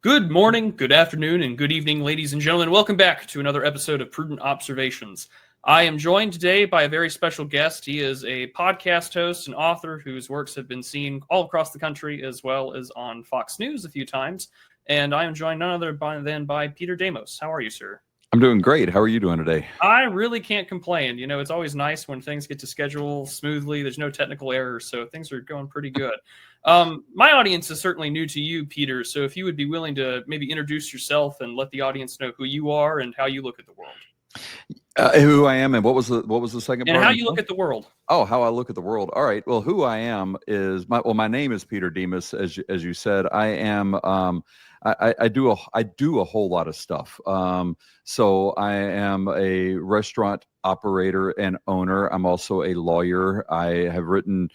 Good morning, good afternoon, and good evening, ladies and gentlemen. Welcome back to another episode of Prudent Observations. I am joined today by a very special guest. He is a podcast host and author whose works have been seen all across the country as well as on Fox News a few times. And I am joined none other than by Peter Damos. How are you, sir? I'm doing great. How are you doing today? I really can't complain. You know, it's always nice when things get to schedule smoothly. There's no technical errors, so things are going pretty good. My audience is certainly new to you, Peter, so if you would be willing to maybe introduce yourself and let the audience know who you are and how you look at the world. Who I am and what was the second part? And how you look at the world. Oh, how I look at the world. All right. Well, who I am is my name is Peter Demos, as you said. I am I do a whole lot of stuff. So I am a restaurant operator and owner. I'm also a lawyer. I have written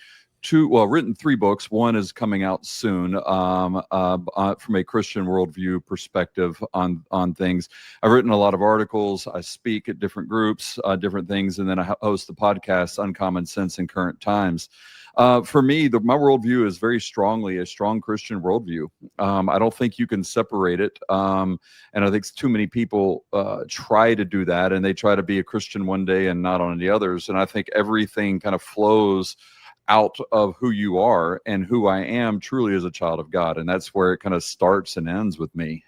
three books. One is coming out soon from a Christian worldview perspective on things. I've written a lot of articles. I speak at different groups, different things, and then I host the podcast Uncommon Sense in Current Times. For me, my worldview is very strongly a strong Christian worldview. I don't think you can separate it. And I think too many people try to do that, and they try to be a Christian one day and not on the others. And I think everything kind of flows out of who you are, and who I am truly as a child of God. And that's where it kind of starts and ends with me.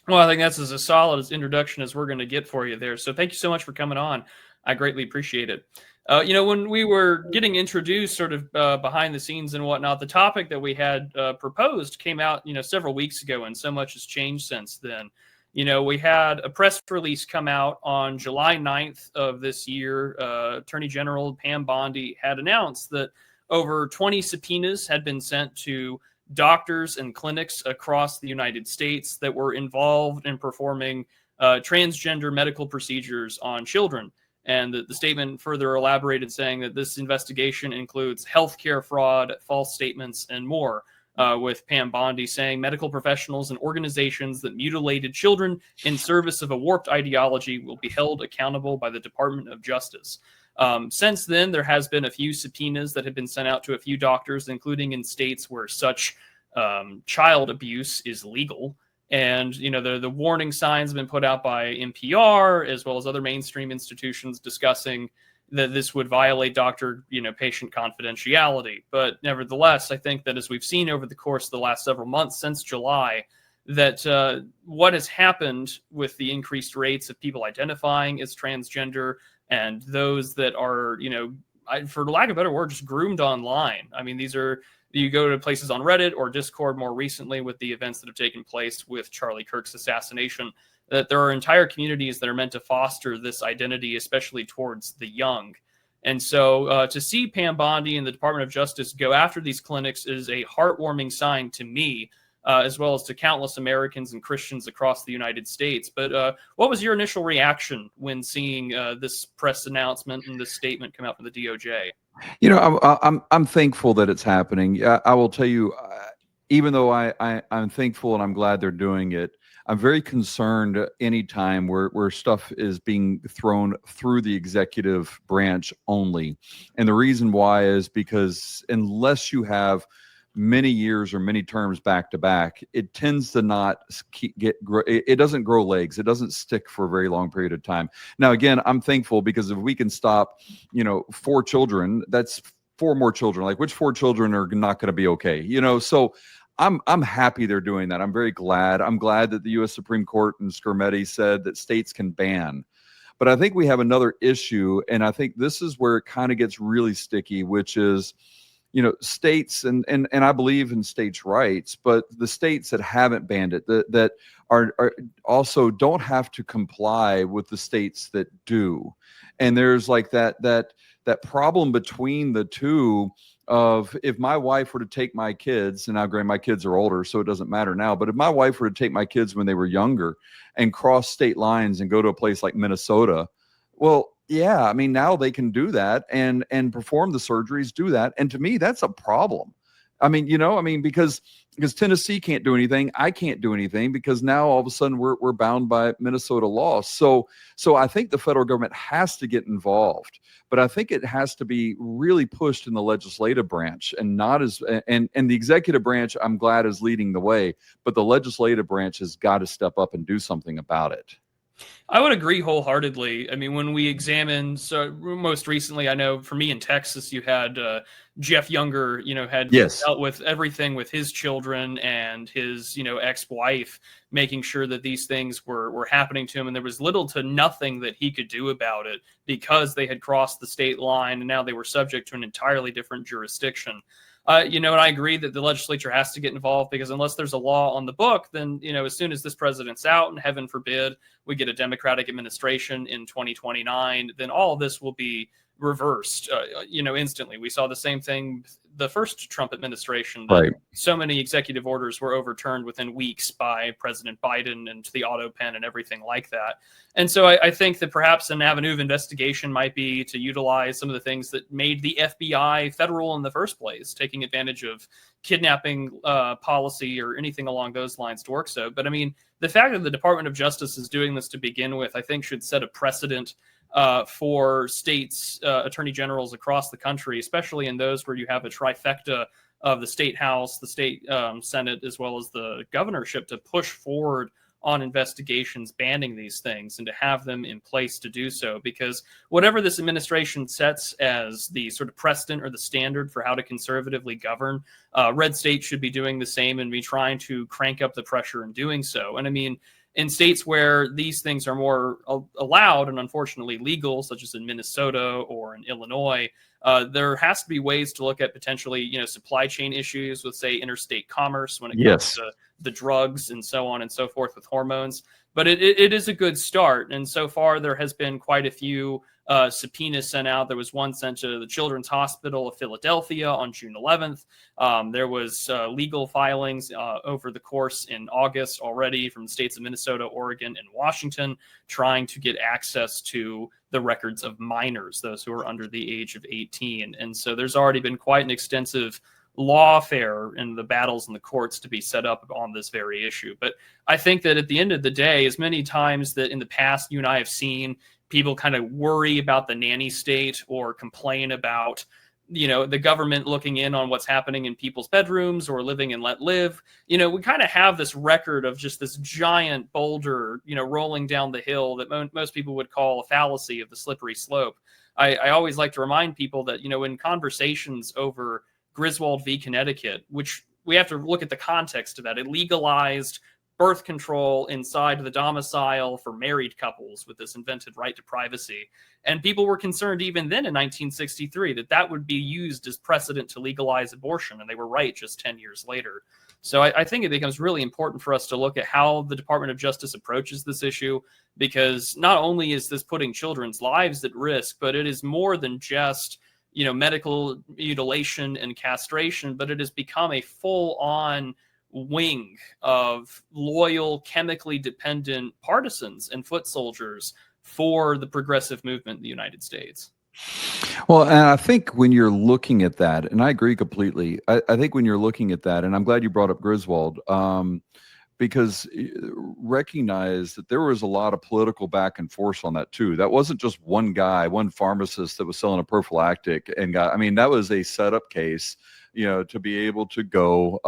Well, I think that's as solid as introduction as we're going to get for you there. So thank you so much for coming on. I greatly appreciate it. When we were getting introduced sort of behind the scenes and whatnot, the topic that we had proposed came out, several weeks ago, and so much has changed since then. We had a press release come out on July 9th of this year. Attorney General Pam Bondi had announced that over 20 subpoenas had been sent to doctors and clinics across the United States that were involved in performing transgender medical procedures on children. And the statement further elaborated, saying that this investigation includes healthcare fraud, false statements, and more. With Pam Bondi saying medical professionals and organizations that mutilated children in service of a warped ideology will be held accountable by the Department of Justice. Since then, there has been a few subpoenas that have been sent out to a few doctors, including in states where such child abuse is legal. And, the warning signs have been put out by NPR as well as other mainstream institutions discussing that this would violate doctor-patient confidentiality. But nevertheless, I think that as we've seen over the course of the last several months since July, that what has happened with the increased rates of people identifying as transgender and those that are, for lack of a better word, just groomed online. I mean, you go to places on Reddit or Discord more recently with the events that have taken place with Charlie Kirk's assassination, that there are entire communities that are meant to foster this identity, especially towards the young. And so to see Pam Bondi and the Department of Justice go after these clinics is a heartwarming sign to me, as well as to countless Americans and Christians across the United States. But what was your initial reaction when seeing this press announcement and this statement come out from the DOJ? I'm thankful that it's happening. I will tell you, even though I'm thankful and I'm glad they're doing it, I'm very concerned anytime where stuff is being thrown through the executive branch only. And the reason why is because unless you have many years or many terms back to back, it tends to not it doesn't grow legs. It doesn't stick for a very long period of time. Now, again, I'm thankful because if we can stop, 4 children, that's 4 more children. Like, which 4 children are not going to be okay? So I'm happy they're doing that. I'm very glad. I'm glad that the U.S. Supreme Court and Skermeti said that states can ban. But I think we have another issue, and I think this is where it kind of gets really sticky, which is, states, and I believe in states' rights, but the states that haven't banned it, that are also don't have to comply with the states that do. And there's like that problem between the two of, if my wife were to take my kids, and now granted my kids are older, so it doesn't matter now, but if my wife were to take my kids when they were younger and cross state lines and go to a place like Minnesota, well, yeah, I mean, now they can do that and perform the surgeries, do that. And to me, that's a problem. I mean, because Tennessee can't do anything, I can't do anything, because now all of a sudden we're bound by Minnesota law. So I think the federal government has to get involved, but I think it has to be really pushed in the legislative branch, and not as and the executive branch, I'm glad, is leading the way, but the legislative branch has got to step up and do something about it. I would agree wholeheartedly. I mean, when we examine, so most recently, I know for me in Texas, you had Jeff Younger, had Yes. dealt with everything with his children and his, ex-wife, making sure that these things were happening to him. And there was little to nothing that he could do about it because they had crossed the state line and now they were subject to an entirely different jurisdiction. And I agree that the legislature has to get involved, because unless there's a law on the book, then, as soon as this president's out, and heaven forbid we get a Democratic administration in 2029, then all of this will be reversed, instantly. We saw the same thing the first Trump administration, that Right. so many executive orders were overturned within weeks by President Biden, and the auto pen and everything like that. And so I think that perhaps an avenue of investigation might be to utilize some of the things that made the FBI federal in the first place, taking advantage of kidnapping policy or anything along those lines to work so. But I mean, the fact that the Department of Justice is doing this to begin with, I think should set a precedent for states, attorney generals across the country, especially in those where you have a trifecta of the state house, the state senate, as well as the governorship, to push forward on investigations banning these things, and to have them in place to do so. Because whatever this administration sets as the sort of precedent or the standard for how to conservatively govern, red states should be doing the same and be trying to crank up the pressure in doing so. And I mean, in states where these things are more allowed and unfortunately legal, such as in Minnesota or in Illinois, there has to be ways to look at potentially, supply chain issues with, say, interstate commerce when it comes to the drugs and so on and so forth with hormones. But it is a good start. And so far, there has been quite a few subpoenas sent out. There was one sent to the Children's Hospital of Philadelphia on June 11th. There was legal filings over the course in August already from the states of Minnesota, Oregon, and Washington, trying to get access to the records of minors, those who are under the age of 18. And so there's already been quite an extensive lawfare in the battles in the courts to be set up on this very issue. But I think that at the end of the day, as many times that in the past you and I have seen people kind of worry about the nanny state or complain about, the government looking in on what's happening in people's bedrooms or living and let live, we kind of have this record of just this giant boulder, rolling down the hill that most people would call a fallacy of the slippery slope. I always like to remind people that, in conversations over Griswold v. Connecticut, which we have to look at the context of that. It legalized birth control inside the domicile for married couples with this invented right to privacy. And people were concerned even then in 1963 that would be used as precedent to legalize abortion. And they were right just 10 years later. So I think it becomes really important for us to look at how the Department of Justice approaches this issue, because not only is this putting children's lives at risk, but it is more than just medical mutilation and castration, but it has become a full-on wing of loyal, chemically dependent partisans and foot soldiers for the progressive movement in the United States. Well, and I think when you're looking at that, and I agree completely, I think when you're looking at that, and I'm glad you brought up Griswold, because recognize that there was a lot of political back and forth on that too. That wasn't just one guy, one pharmacist that was selling a prophylactic and that was a setup case, to be able to go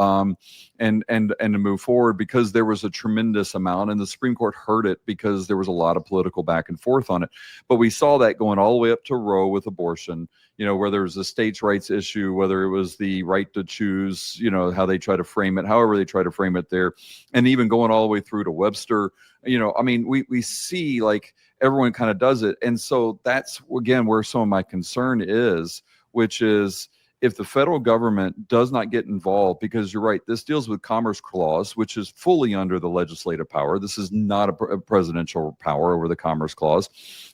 and to move forward, because there was a tremendous amount, and the Supreme Court heard it because there was a lot of political back and forth on it. But we saw that going all the way up to Roe with abortion, where there was a states' rights issue, whether it was the right to choose, how they try to frame it, however they try to frame it there, and even going all the way through to Webster. We see like everyone kind of does it. And so that's, again, where some of my concern is, which is, if the federal government does not get involved, because you're right, this deals with Commerce Clause, which is fully under the legislative power. This is not a presidential power over the Commerce Clause.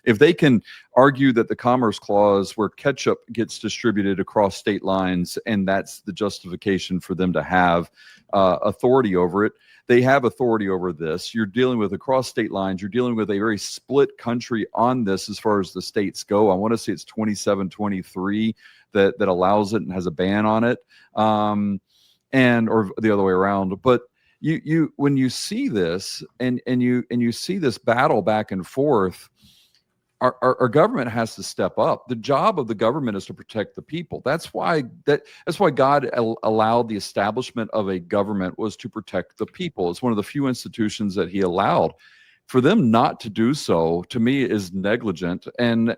If they can argue that the Commerce Clause, where ketchup gets distributed across state lines, and that's the justification for them to have authority over it, they have authority over this. You're dealing with across state lines. You're dealing with a very split country on this as far as the states go. I want to say it's 27-23 that allows it and has a ban on it. and or the other way around. But you when you see this and you see this battle back and forth, our government has to step up. The job of the government is to protect the people. That's why God allowed the establishment of a government, was to protect the people. It's one of the few institutions that he allowed. For them not to do so, to me, is negligent and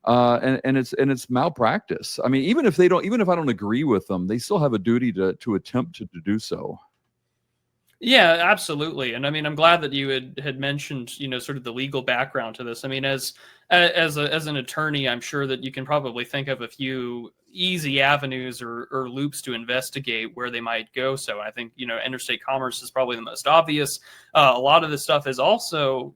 it's malpractice. I mean, even if I don't agree with them, they still have a duty to attempt to do so. Yeah, absolutely. And I mean, I'm glad that you had mentioned, sort of the legal background to this. I mean, as an attorney, I'm sure that you can probably think of a few easy avenues or loops to investigate where they might go. So I think, interstate commerce is probably the most obvious. A lot of this stuff is also,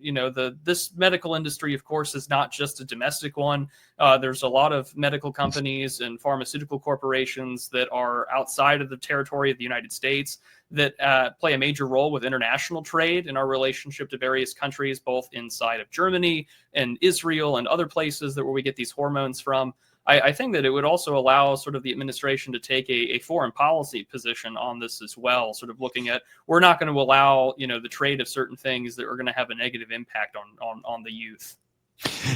this medical industry, of course, is not just a domestic one. There's a lot of medical companies and pharmaceutical corporations that are outside of the territory of the United States that play a major role with international trade and our relationship to various countries, both inside of Germany and Israel and other places where we get these hormones from. I think that it would also allow sort of the administration to take a foreign policy position on this as well, sort of looking at, we're not going to allow, the trade of certain things that are going to have a negative impact on the youth.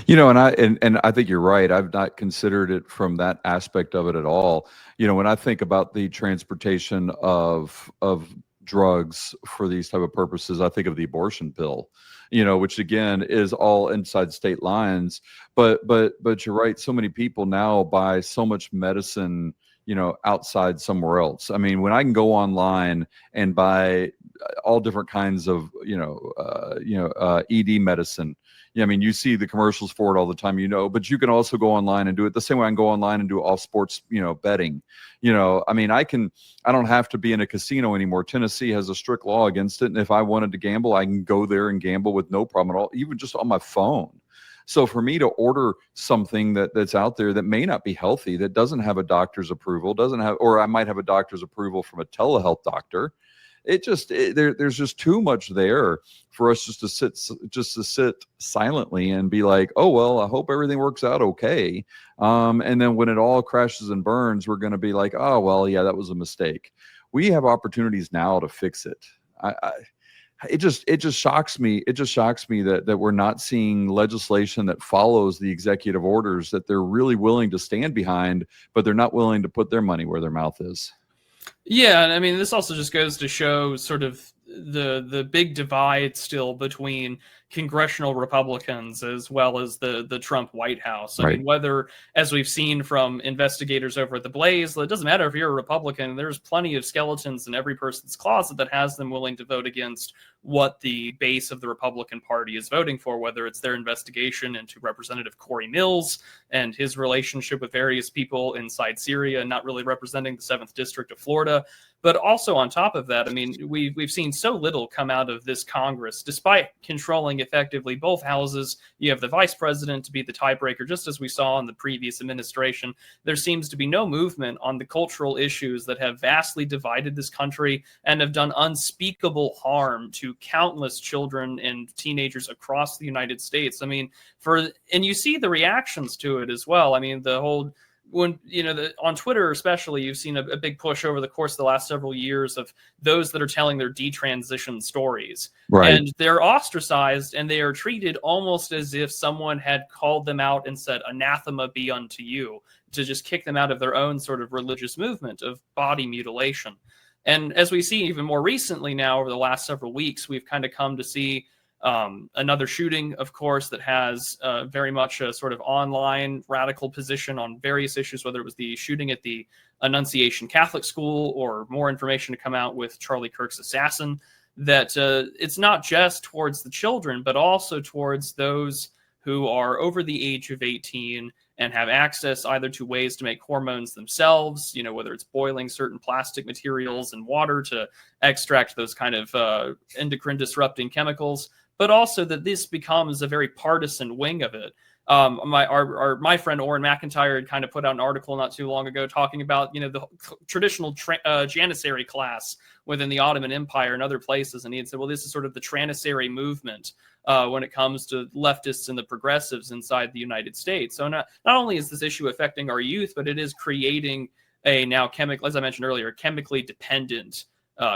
And I think you're right. I've not considered it from that aspect of it at all. When I think about the transportation of drugs for these type of purposes, I think of the abortion pill, which again is all inside state lines. But you're right. So many people now buy so much medicine, outside somewhere else. I mean, when I can go online and buy all different kinds of, ED medicine. Yeah, I mean, you see the commercials for it all the time, but you can also go online and do it the same way I can go online and do all sports, betting. I mean, I don't have to be in a casino anymore. Tennessee has a strict law against it. And if I wanted to gamble, I can go there and gamble with no problem at all, even just on my phone. So for me to order something that's out there that may not be healthy, that doesn't have a doctor's approval, or I might have a doctor's approval from a telehealth doctor. There's just too much there for us just to sit silently and be like, oh, well, I hope everything works out okay. And then when it all crashes and burns, we're going to be like, oh, well, yeah, that was a mistake. We have opportunities now to fix it. It just shocks me. It just shocks me that we're not seeing legislation that follows the executive orders that they're really willing to stand behind, but they're not willing to put their money where their mouth is. Yeah, and I mean, this also just goes to show sort of the big divide still between congressional Republicans as well as the Trump White House. I Right. mean, whether, as we've seen from investigators over at the Blaze, it doesn't matter if you're a Republican, there's plenty of skeletons in every person's closet that has them willing to vote against what the base of the Republican Party is voting for, whether it's their investigation into Representative Corey Mills and his relationship with various people inside Syria and not really representing the 7th District of Florida. But also on top of that, I mean, we've seen so little come out of this Congress, despite controlling effectively both houses. You have the vice president to be the tiebreaker, just as we saw in the previous administration. There seems to be no movement on the cultural issues that have vastly divided this country and have done unspeakable harm to countless children and teenagers across the United States. I mean, and you see the reactions to it as well. I mean, the whole, when on Twitter especially, you've seen a big push over the course of the last several years of those that are telling their detransition stories. Right. And they're ostracized and they are treated almost as if someone had called them out and said, anathema be unto you, to just kick them out of their own sort of religious movement of body mutilation. And as we see even more recently now over the last several weeks, we've kind of come to see another shooting, of course, that has very much a sort of online radical position on various issues, whether it was the shooting at the Annunciation Catholic School or more information to come out with Charlie Kirk's assassin, that it's not just towards the children, but also towards those who are over the age of 18 and have access either to ways to make hormones themselves, whether it's boiling certain plastic materials in water to extract those kind of endocrine disrupting chemicals, but also that this becomes a very partisan wing of it. My friend Orrin McIntyre had kind of put out an article not too long ago talking about, the traditional Janissary class within the Ottoman Empire and other places. And he had said, well, this is sort of the Janissary movement when it comes to leftists and the progressives inside the United States. So not only is this issue affecting our youth, but it is creating a now chemical, as I mentioned earlier, chemically dependent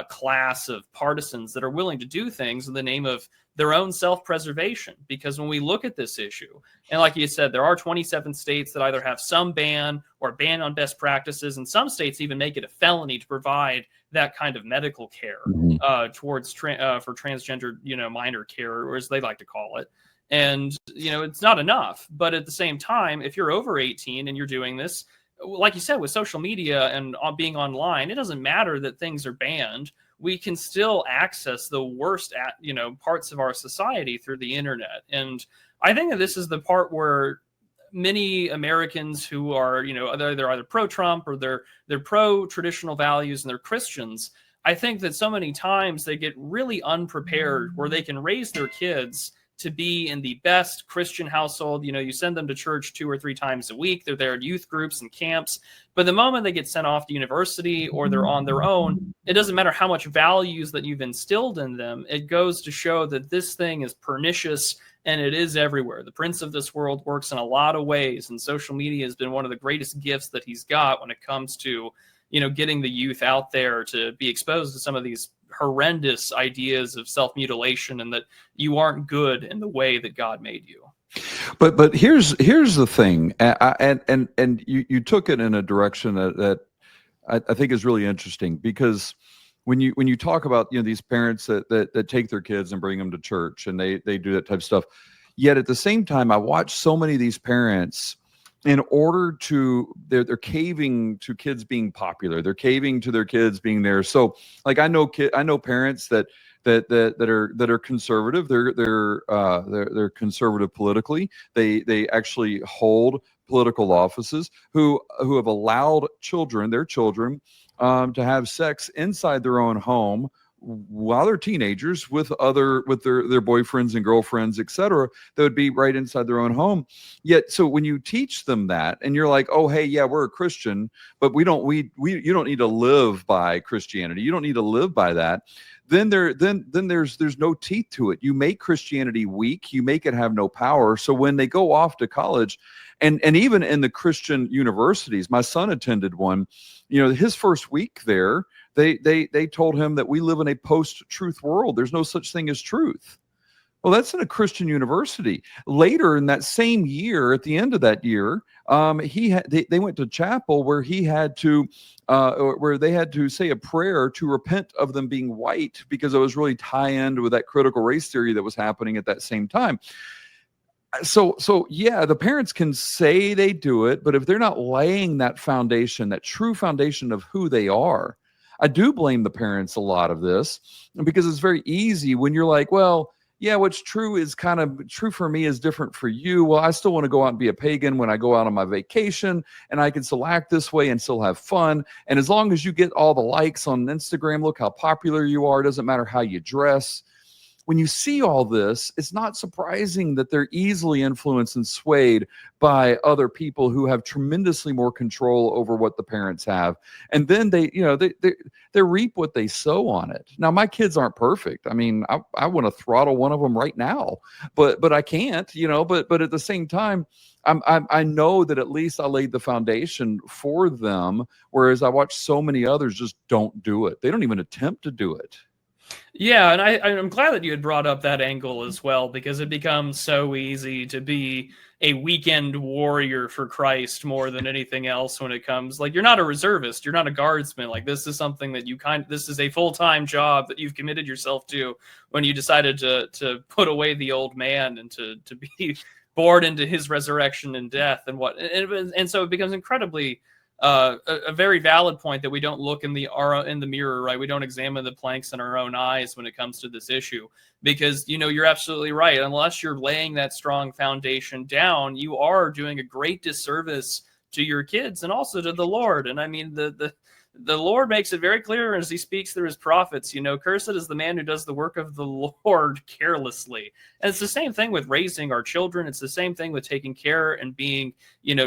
class of partisans that are willing to do things in the name of their own self-preservation. Because when we look at this issue, and like you said, there are 27 states that either have some ban or ban on best practices, and some states even make it a felony to provide that kind of medical care towards for transgender, minor care, or as they like to call it. And it's not enough. But at the same time, if you're over 18 and you're doing this, like you said, with social media and being online, it doesn't matter that things are banned. We can still access the worst parts of our society through the internet. And I think that this is the part where many Americans who are, they're either pro-Trump or they're pro-traditional values and they're Christians. I think that so many times they get really unprepared where they can raise their kids to be in the best Christian household. You send them to church 2 or 3 times a week. They're there at youth groups and camps. But the moment they get sent off to university or they're on their own, it doesn't matter how much values that you've instilled in them. It goes to show that this thing is pernicious and it is everywhere. The prince of this world works in a lot of ways, and social media has been one of the greatest gifts that he's got when it comes to, getting the youth out there to be exposed to some of these horrendous ideas of self-mutilation and that you aren't good in the way that God made you. But here's the thing, and you took it in a direction that I think is really interesting, because when you talk about these parents that take their kids and bring them to church and they do that type of stuff, yet at the same time I watch so many of these parents, in order to they're caving to kids being popular, they're caving to their kids being there. So like I know parents that are conservative. They're conservative politically. They actually hold political offices who have allowed their children to have sex inside their own home while they're teenagers with their boyfriends and girlfriends, etc. That would be right inside their own home. Yet, so when you teach them that, and you're like, oh, hey, yeah, we're a Christian, but you don't need to live by Christianity. You don't need to live by that. Then there's no teeth to it. You make Christianity weak. You make it have no power. So when they go off to college, and even in the Christian universities, my son attended one. His first week there, they told him that we live in a post-truth world. There's no such thing as truth. Well, that's in a Christian university. Later in that same year, at the end of that year, they went to chapel where he had to, where they had to say a prayer to repent of them being white, because it was really tie-in with that critical race theory that was happening at that same time. So yeah, the parents can say they do it, but if they're not laying that foundation, that true foundation of who they are, I do blame the parents a lot of this, because it's very easy when you're like, well, yeah, what's true is kind of true for me is different for you. Well, I still want to go out and be a pagan when I go out on my vacation, and I can still act this way and still have fun. And as long as you get all the likes on Instagram, look how popular you are. It doesn't matter how you dress. When you see all this, it's not surprising that they're easily influenced and swayed by other people who have tremendously more control over what the parents have. And then they reap what they sow on it. Now, my kids aren't perfect. I mean, I want to throttle one of them right now, but I can't, but at the same time, I know that at least I laid the foundation for them, whereas I watch so many others just don't do it. They don't even attempt to do it. Yeah, and I'm glad that you had brought up that angle as well, because it becomes so easy to be a weekend warrior for Christ more than anything else when it comes, like, you're not a reservist, you're not a guardsman. Like, this is something that this is a full-time job that you've committed yourself to when you decided to put away the old man and to be born into his resurrection and death and so it becomes incredibly a very valid point that we don't look in the mirror, right? We don't examine the planks in our own eyes when it comes to this issue, because you're absolutely right. Unless you're laying that strong foundation down, you are doing a great disservice to your kids and also to the Lord. And I mean, the the Lord makes it very clear as he speaks through his prophets, cursed is the man who does the work of the Lord carelessly. And it's the same thing with raising our children. It's the same thing with taking care and being,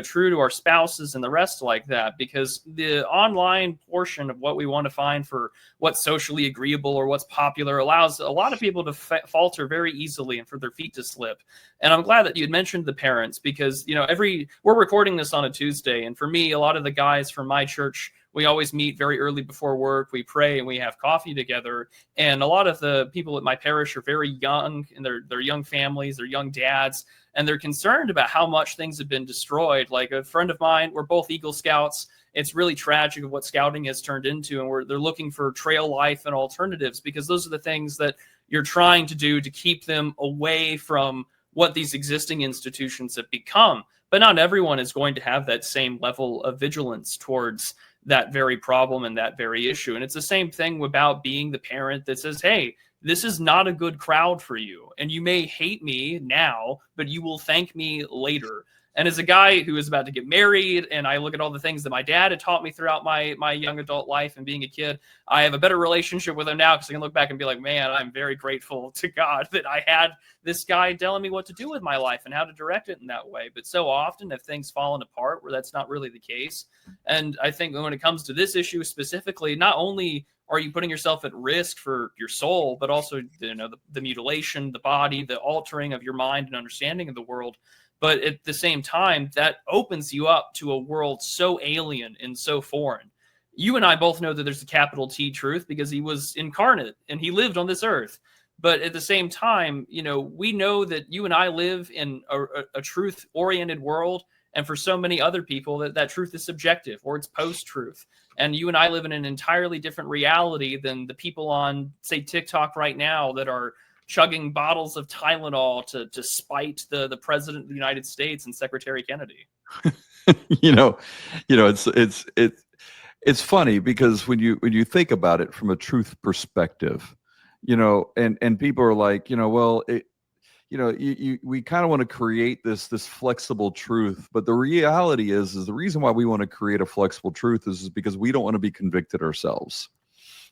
true to our spouses and the rest like that, because the online portion of what we want to find for what's socially agreeable or what's popular allows a lot of people to falter very easily and for their feet to slip. And I'm glad that you had mentioned the parents, because, we're recording this on a Tuesday. And for me, a lot of the guys from my church, we always meet very early before work. We pray and we have coffee together. And a lot of the people at my parish are very young, and they're young families, they're young dads, and they're concerned about how much things have been destroyed. Like a friend of mine, we're both Eagle Scouts. It's really tragic of what scouting has turned into, and they're looking for trail life and alternatives, because those are the things that you're trying to do to keep them away from what these existing institutions have become. But not everyone is going to have that same level of vigilance towards that very problem and that very issue. And it's the same thing about being the parent that says, hey, this is not a good crowd for you. And you may hate me now, but you will thank me later. And as a guy who is about to get married, and I look at all the things that my dad had taught me throughout my young adult life and being a kid, I have a better relationship with him now, because I can look back and be like, man, I'm very grateful to God that I had this guy telling me what to do with my life and how to direct it in that way. But so often, if things fallen apart where that's not really the case, and I think when it comes to this issue specifically, not only are you putting yourself at risk for your soul, but also the mutilation, the body, the altering of your mind and understanding of the world. But at the same time, that opens you up to a world so alien and so foreign. You and I both know that there's a capital T truth, because he was incarnate and he lived on this earth. But at the same time, we know that you and I live in a truth-oriented world. And for so many other people, that truth is subjective, or it's post-truth. And you and I live in an entirely different reality than the people on, say, TikTok right now that are chugging bottles of Tylenol to spite the president of the United States and Secretary Kennedy. It's funny, because when you think about it from a truth perspective, and people are like, well, we kind of want to create this flexible truth, but the reality is the reason why we want to create a flexible truth is because we don't want to be convicted ourselves.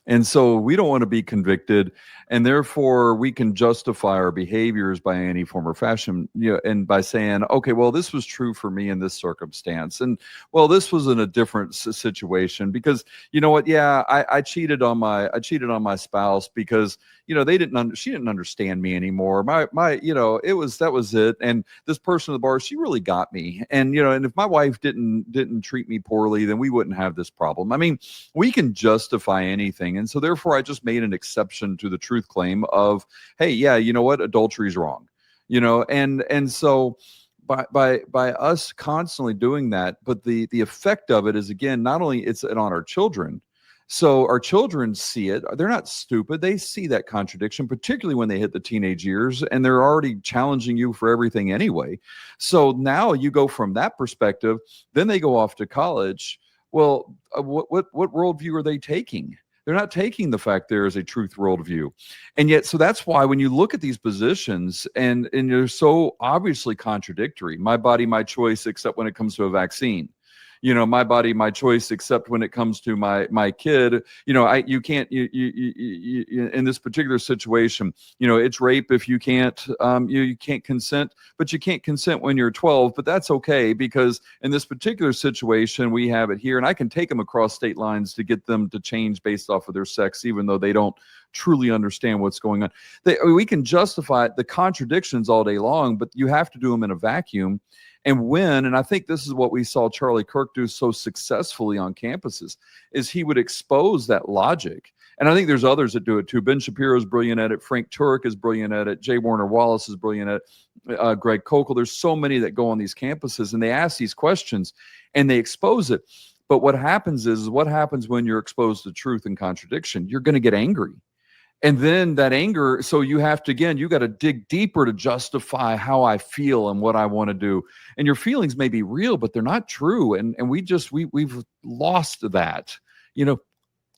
And so we don't want to be convicted, and therefore we can justify our behaviors by any form or fashion, and by saying, okay, well, this was true for me in this circumstance, and well, this was in a different situation, because you know what? Yeah, I cheated on my spouse because she didn't understand me anymore. That was it. And this person at the bar, she really got me. And and if my wife didn't treat me poorly, then we wouldn't have this problem. I mean, we can justify anything. And so therefore I just made an exception to the truth claim of, hey, yeah, you know what? Adultery is wrong. And so by us constantly doing that, but the effect of it is, again, not only it's on our children. So our children see it. They're not stupid. They see that contradiction, particularly when they hit the teenage years, and they're already challenging you for everything anyway. So now you go from that perspective, then they go off to college. Well, what worldview are they taking? They're not taking the fact there is a truth worldview. And yet, so that's why when you look at these positions, and they're so obviously contradictory, my body, my choice, except when it comes to a vaccine. My body, my choice, except when it comes to my kid. You can't, in this particular situation, it's rape if you can't, you can't consent, but you can't consent when you're 12, but that's okay, because in this particular situation, we have it here, and I can take them across state lines to get them to change based off of their sex, even though they don't truly understand what's going on. We can justify the contradictions all day long, but you have to do them in a vacuum. And I think this is what we saw Charlie Kirk do so successfully on campuses, is he would expose that logic. And I think there's others that do it too. Ben Shapiro is brilliant at it. Frank Turek is brilliant at it. J. Warner Wallace is brilliant at it. Greg Kokel. There's so many that go on these campuses, and they ask these questions and they expose it. But what happens when you're exposed to truth and contradiction? You're going to get angry. And then that anger, so you have to, again, you got to dig deeper to justify how I feel and what I want to do. And your feelings may be real, but they're not true. And we've lost that.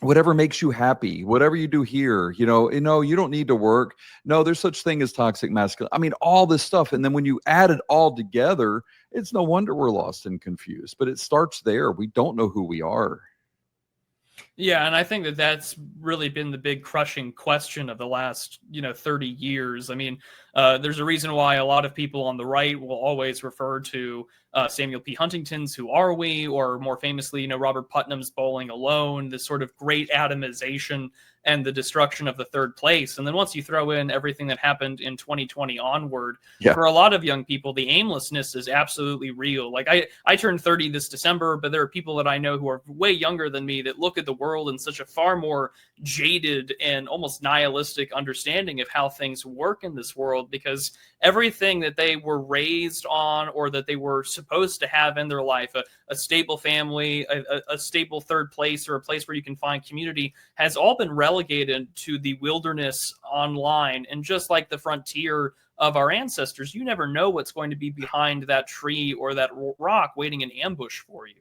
Whatever makes you happy, whatever you do here, you don't need to work. No, there's such thing as toxic masculinity. I mean, all this stuff. And then when you add it all together, it's no wonder we're lost and confused. But it starts there. We don't know who we are. Yeah, and I think that that's really been the big crushing question of the last, 30 years. I mean, there's a reason why a lot of people on the right will always refer to Samuel P. Huntington's "Who Are We?" or more famously, Robert Putnam's "Bowling Alone," this sort of great atomization and the destruction of the third place. And then once you throw in everything that happened in 2020 onward, Yeah. for a lot of young people, the aimlessness is absolutely real. Like I turned 30 this December, but there are people that I know who are way younger than me that look at the world in such a far more jaded and almost nihilistic understanding of how things work in this world, because everything that they were raised on or that they were supposed to have in their life, a stable family, a stable third place, or a place where you can find community, has all been relegated to the wilderness online. And just like the frontier of our ancestors, you never know what's going to be behind that tree or that rock waiting in ambush for you.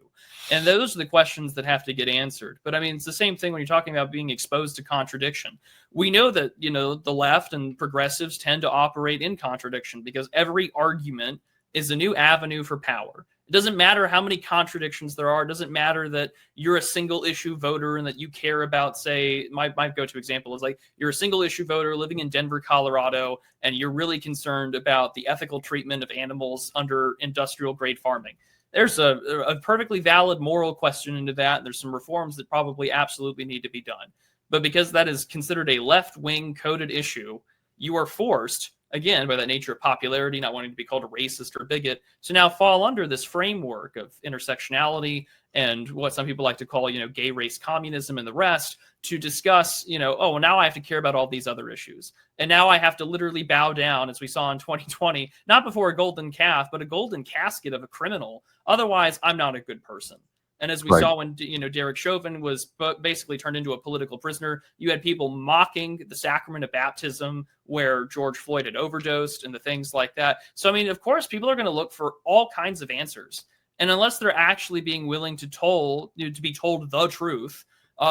And those are the questions that have to get answered. But I mean, it's the same thing when you're talking about being exposed to contradiction. We know that, the left and progressives tend to operate in contradiction because every argument is a new avenue for power. It doesn't matter how many contradictions there are. It doesn't matter that you're a single issue voter and that you care about, say, my go-to example is like you're a single issue voter living in Denver, Colorado, and you're really concerned about the ethical treatment of animals under industrial grade farming. There's a perfectly valid moral question into that. And there's some reforms that probably absolutely need to be done. But because that is considered a left-wing coded issue, you are forced, again, by that nature of popularity, not wanting to be called a racist or a bigot, to now fall under this framework of intersectionality and what some people like to call, gay race communism and the rest, to discuss, oh, well, now I have to care about all these other issues. And now I have to literally bow down, as we saw in 2020, not before a golden calf, but a golden casket of a criminal. Otherwise, I'm not a good person. And as we Right. saw when Derek Chauvin was basically turned into a political prisoner, you had people mocking the sacrament of baptism where George Floyd had overdosed and the things like that. So, I mean, of course, people are going to look for all kinds of answers. And unless they're actually being willing to be told the truth,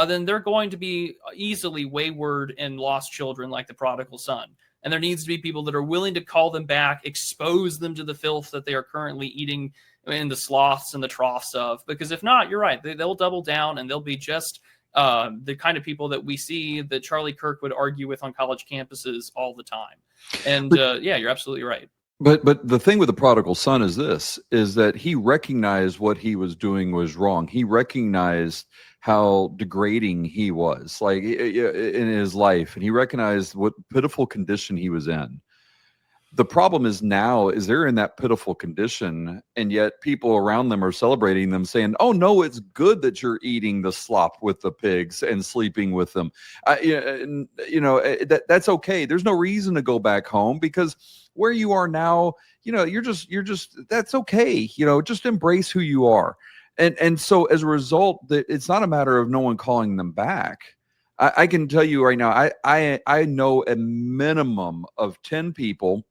then they're going to be easily wayward and lost children like the prodigal son. And there needs to be people that are willing to call them back, expose them to the filth that they are currently eating in the sloths and the troughs of. Because if not, you're right, they'll double down and they'll be just the kind of people that we see that Charlie Kirk would argue with on college campuses all the time. And yeah, you're absolutely right. But the thing with the prodigal son is this, is that he recognized what he was doing was wrong. He recognized how degrading he was, like in his life, and he recognized what pitiful condition he was in. The problem is now is they're in that pitiful condition, and yet people around them are celebrating them, saying, "Oh no, it's good that you're eating the slop with the pigs and sleeping with them. That's okay. There's no reason to go back home because where you are now, you're just that's okay. Just embrace who you are." And so as a result, it's not a matter of no one calling them back. I can tell you right now, I know a minimum of 10 people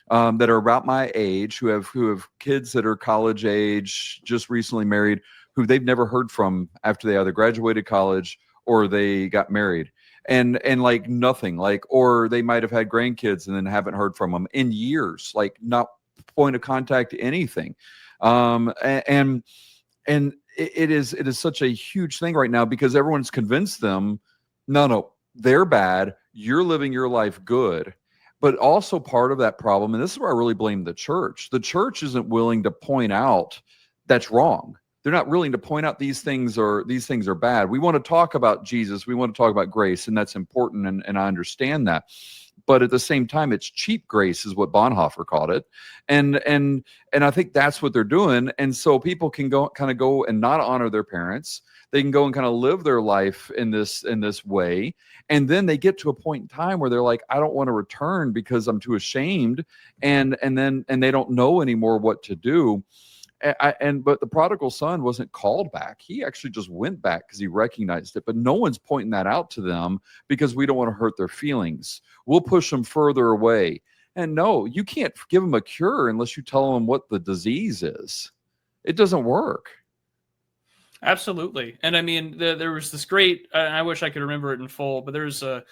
that are about my age who have kids that are college age, just recently married, who they've never heard from after they either graduated college or they got married, and like nothing, like, or they might have had grandkids and then haven't heard from them in years, like not point of contact, anything. And it is such a huge thing right now because everyone's convinced them, no, they're bad, you're living your life good. But also part of that problem, and this is where I really blame the church isn't willing to point out that's wrong. They're not willing to point out these things are bad. We want to talk about Jesus, we want to talk about grace, and that's important, and I understand that. But at the same time, it's cheap grace is what Bonhoeffer called it. And I think that's what they're doing. And so people can go and not honor their parents. They can go and kind of live their life in this way. And then they get to a point in time where they're like, I don't want to return because I'm too ashamed. And they don't know anymore what to do. But the prodigal son wasn't called back. He actually just went back because he recognized it. But no one's pointing that out to them because we don't want to hurt their feelings. We'll push them further away. And no, you can't give them a cure unless you tell them what the disease is. It doesn't work. Absolutely. And I mean, there was this great, I wish I could remember it in full, but there's a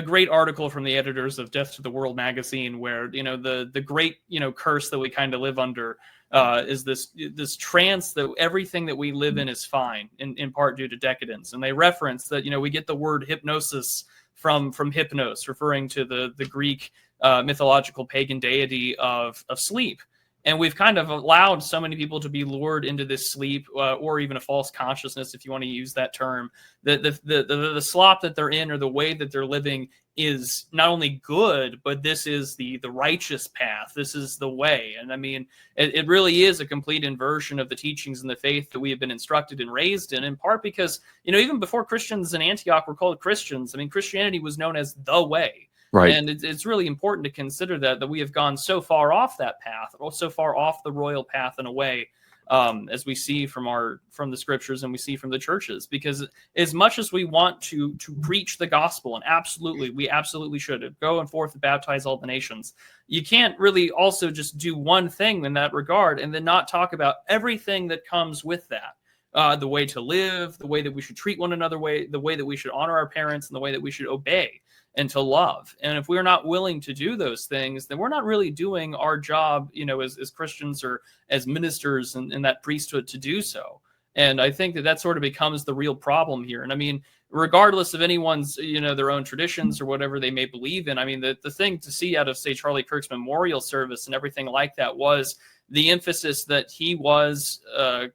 great article from the editors of Death to the World magazine where, the great, curse that we kind of live under is this trance that everything that we live in is fine, in part due to decadence. And they reference that, we get the word hypnosis from hypnos, referring to the Greek mythological pagan deity of sleep. And we've kind of allowed so many people to be lured into this sleep, or even a false consciousness, if you want to use that term. The slop that they're in, or the way that they're living, is not only good, but this is the righteous path. This is the way. And I mean, it really is a complete inversion of the teachings and the faith that we have been instructed and raised in part because, even before Christians in Antioch were called Christians, I mean, Christianity was known as the way. Right. And it's really important to consider that we have gone so far off that path, or so far off the royal path in a way, as we see from the scriptures and we see from the churches. Because as much as we want to preach the gospel, and we absolutely should go and forth and baptize all the nations, you can't really also just do one thing in that regard and then not talk about everything that comes with that. The way to live, the way that we should treat one another, the way that we should honor our parents, and the way that we should obey and to love. And if we're not willing to do those things, then we're not really doing our job, as Christians or as ministers in that priesthood to do so. And I think that sort of becomes the real problem here. And I mean, regardless of anyone's, their own traditions or whatever they may believe in, I mean, the thing to see out of, say, Charlie Kirk's memorial service and everything like that was the emphasis that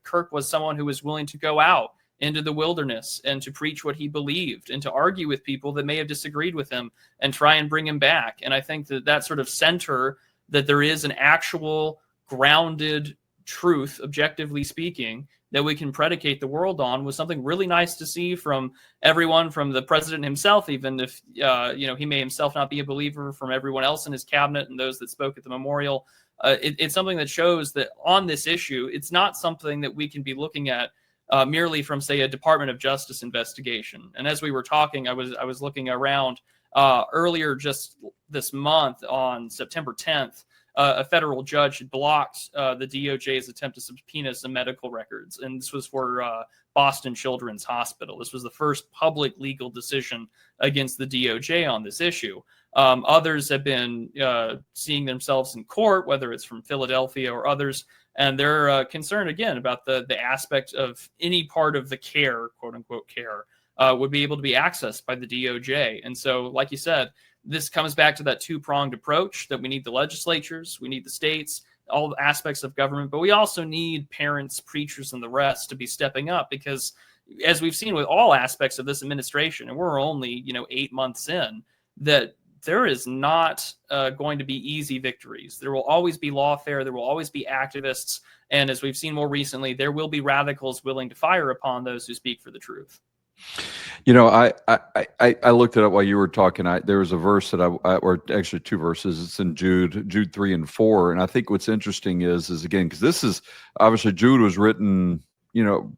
Kirk was someone who was willing to go out into the wilderness and to preach what he believed and to argue with people that may have disagreed with him and try and bring him back. And I think that sort of center, that there is an actual grounded truth, objectively speaking, that we can predicate the world on, was something really nice to see from everyone, from the president himself, even if, he may himself not be a believer, from everyone else in his cabinet and those that spoke at the memorial. It's something that shows that on this issue, it's not something that we can be looking at merely from, say, a Department of Justice investigation. And as we were talking, I was looking around earlier just this month on September 10th, a federal judge had blocked the DOJ's attempt to subpoena some medical records. And this was for Boston Children's Hospital. This was the first public legal decision against the DOJ on this issue. Others have been seeing themselves in court, whether it's from Philadelphia or others, and they're concerned, again, about the aspect of any part of the care, quote unquote care, would be able to be accessed by the DOJ. And so, like you said, this comes back to that two-pronged approach, that we need the legislatures, we need the states, all aspects of government, but we also need parents, preachers, and the rest to be stepping up, because as we've seen with all aspects of this administration, and we're only 8 months in, that there is not going to be easy victories. There will always be lawfare. There will always be activists. And as we've seen more recently, there will be radicals willing to fire upon those who speak for the truth. I looked it up while you were talking. There was a verse that or actually two verses. It's in Jude 3 and 4. And I think what's interesting is again, because this is obviously Jude was written,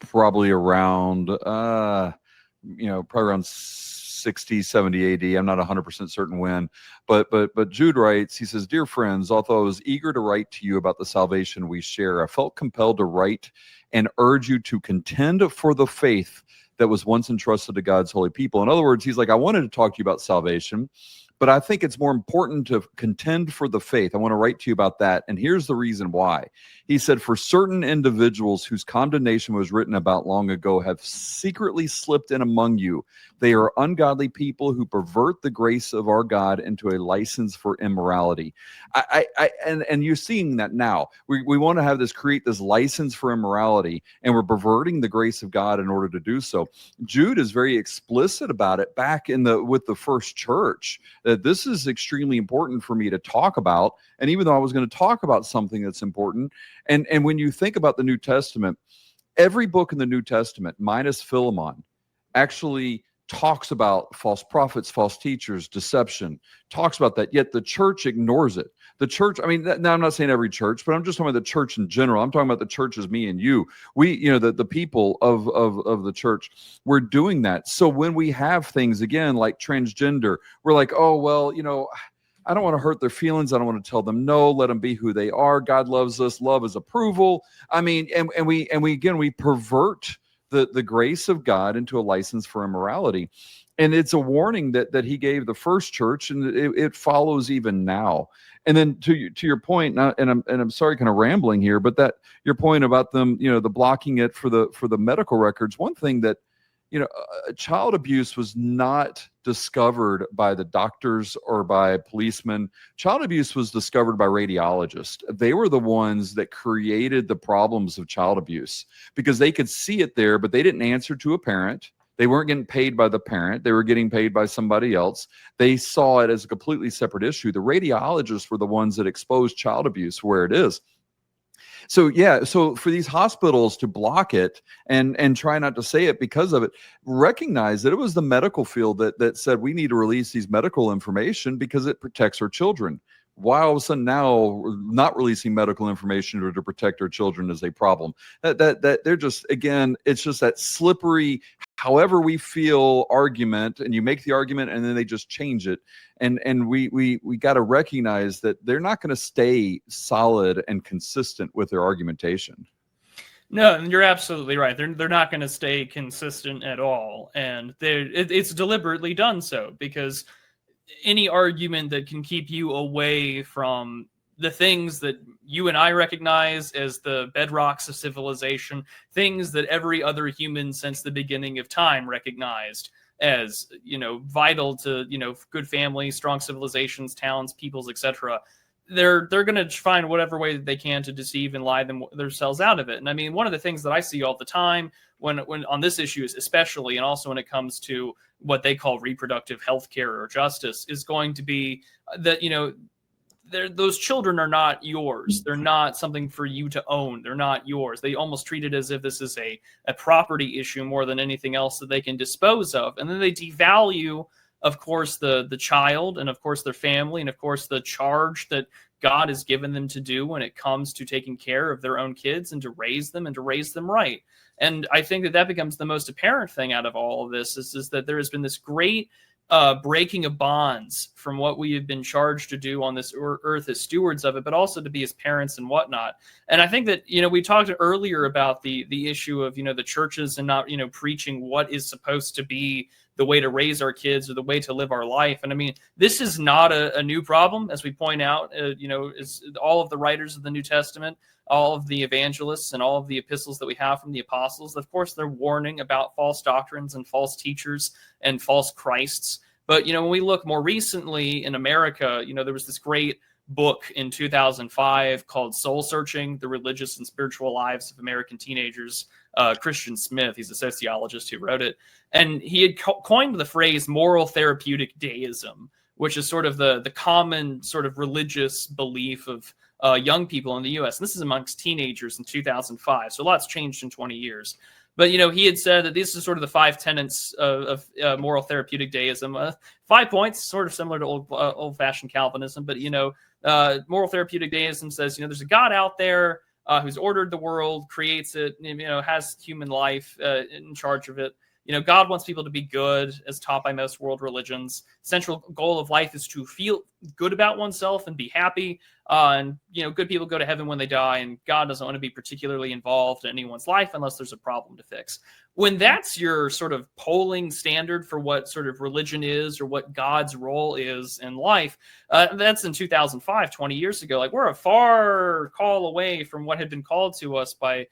probably around, probably around 60, 70 AD. I'm not 100% certain when, but Jude writes, he says, "Dear friends, although I was eager to write to you about the salvation we share, I felt compelled to write and urge you to contend for the faith that was once entrusted to God's holy people." In other words, he's like, I wanted to talk to you about salvation, but I think it's more important to contend for the faith. I want to write to you about that. And here's the reason why. He said, "For certain individuals whose condemnation was written about long ago have secretly slipped in among you. They are ungodly people who pervert the grace of our God into a license for immorality." And you're seeing that now. We want to create this license for immorality, and we're perverting the grace of God in order to do so. Jude is very explicit about it back with the first church, that this is extremely important for me to talk about. And even though I was going to talk about something that's important, and when you think about the New Testament, every book in the New Testament, minus Philemon, actually talks about false prophets, false teachers, deception, talks about that, yet the church ignores it. The church, now I'm not saying every church, but I'm just talking about the church in general. I'm talking about the church as me and you. We, the people of the church, we're doing that. So when we have things, again, like transgender, we're like, oh, well, I don't want to hurt their feelings. I don't want to tell them no, let them be who they are. God loves us. Love is approval. And we pervert the grace of God into a license for immorality. And it's a warning that he gave the first church, and it follows even now. And then to your point, and I'm sorry, kind of rambling here, but that your point about them, the blocking it for the medical records. One thing that, child abuse was not discovered by the doctors or by policemen. Child abuse was discovered by radiologists. They were the ones that created the problems of child abuse because they could see it there, but they didn't answer to a parent. They weren't getting paid by the parent. They were getting paid by somebody else. They saw it as a completely separate issue. The radiologists were the ones that exposed child abuse where it is. So for these hospitals to block it and try not to say it because of it, recognize that it was the medical field that said we need to release these medical information because it protects our children. Why all of a sudden now not releasing medical information to protect our children is a problem? That they're just, again, it's just that slippery, however we feel argument, and you make the argument and then they just change it. And we got to recognize that they're not going to stay solid and consistent with their argumentation. No, you're absolutely right. They're not going to stay consistent at all, and it's deliberately done so because any argument that can keep you away from the things that you and I recognize as the bedrocks of civilization, things that every other human since the beginning of time recognized as, vital to, good families, strong civilizations, towns, peoples, etc. They're going to find whatever way that they can to deceive and lie themselves out of it. And I mean, one of the things that I see all the time when on this issue is especially, and also when it comes to what they call reproductive health care or justice, is going to be that, those children are not yours. They're not something for you to own. They're not yours. They almost treat it as if this is a property issue more than anything else that they can dispose of. And then they devalue, of course, the child, and of course their family, and of course the charge that God has given them to do when it comes to taking care of their own kids and to raise them right. And I think that becomes the most apparent thing out of all of this is that there has been this great breaking of bonds from what we have been charged to do on this earth as stewards of it, but also to be as parents and whatnot. And I think that, we talked earlier about the issue of, the churches and not, preaching what is supposed to be the way to raise our kids or the way to live our life. And I mean, this is not a new problem, as we point out, is all of the writers of the New Testament, all of the evangelists and all of the epistles that we have from the apostles. Of course, they're warning about false doctrines and false teachers and false Christs. But, when we look more recently in America, there was this great book in 2005 called Soul Searching: The Religious and Spiritual Lives of American Teenagers. Christian Smith, he's a sociologist who wrote it. And he had coined the phrase moral therapeutic deism, which is sort of the common sort of religious belief of young people in the U.S. And this is amongst teenagers in 2005. So a lot's changed in 20 years. But, he had said that these are sort of the 5 tenets of moral therapeutic deism. 5 points, sort of similar to old-fashioned Calvinism. But, moral therapeutic deism says, there's a God out there who's ordered the world, creates it, has human life in charge of it. God wants people to be good, as taught by most world religions. Central goal of life is to feel good about oneself and be happy. And good people go to heaven when they die, and God doesn't want to be particularly involved in anyone's life unless there's a problem to fix. When that's your sort of polling standard for what sort of religion is or what God's role is in life, that's in 2005, 20 years ago. Like, we're a far call away from what had been called to us by